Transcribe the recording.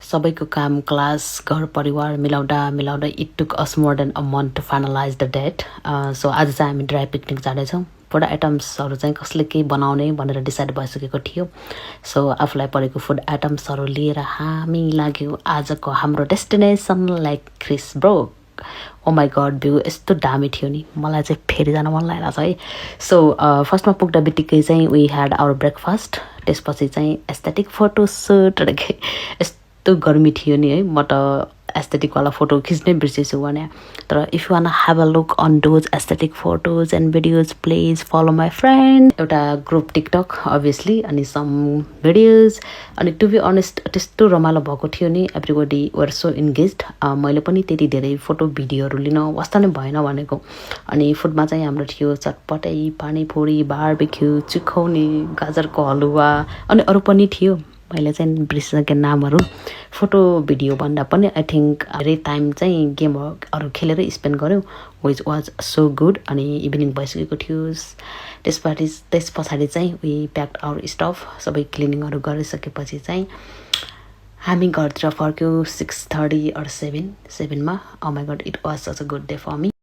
सबैको काम क्लास घर परिवार मिलाउँदा it took us more than a month to finalise the date so आज चाहिँ हामी ड्राई पिकनिक जाँदैछौँ फुड आइटम्सहरू चाहिँ कसले के बनाउने भनेर डिसाइड भइसकेको थियो सो आफूलाई परेको फुड आइटम्सहरू लिएर हामी लाग्यो आजको हाम्रो डेस्टिनेसन लाइक क्रिस ब्रो ओ माई गड भ्यू यस्तो दामी थियो नि मलाई चाहिँ फेरि जान मन लागिरहेको छ है सो फर्स्टमा पुग्दा बित्तिकै चाहिँ वी ह्याड आवर ब्रेकफास्ट त्यसपछि चाहिँ एस्थेटिक फोटो सुट यस्तो गर्मी थियो नि है म त एस्थेटिकवाला फोटो खिच्नै बिर्सेछु भने तर if you want have a look on those aesthetic photos and videos please follow my friend एउटा ग्रुप टिकटक अभियसली अनि सम भिडियोज अनि टु बी अनेस्ट त्यस्तो रमाइलो भएको थियो नि एभ्रिबडी वर सो इन्गेज्ड मैले पनि त्यति धेरै फोटो भिडियोहरू लिन वास्ता नै भएन भनेको अनि फुडमा चाहिँ हाम्रो थियो चटपटै पानीपुरी बारबेक्यू चिखौनी गाजरको हलुवा अनि अरू पनि थियो मैले चाहिँ बिर्सिसकेँ नामहरू फोटो भिडियो भन्दा पनि आई थिङ्क धेरै टाइम चाहिँ गेमहरू खेलेरै स्पेन्ड गऱ्यौँ विच वाज सो गुड अनि इभिनिङ भइसकेको थियो त्यस पछाडि चाहिँ वी प्याक्ड आवर स्टफ सबै क्लिनिङहरू गरिसकेपछि चाहिँ हामी घरतिर फर्क्यौँ 6:30 or 7 मा my god it was such a good day for me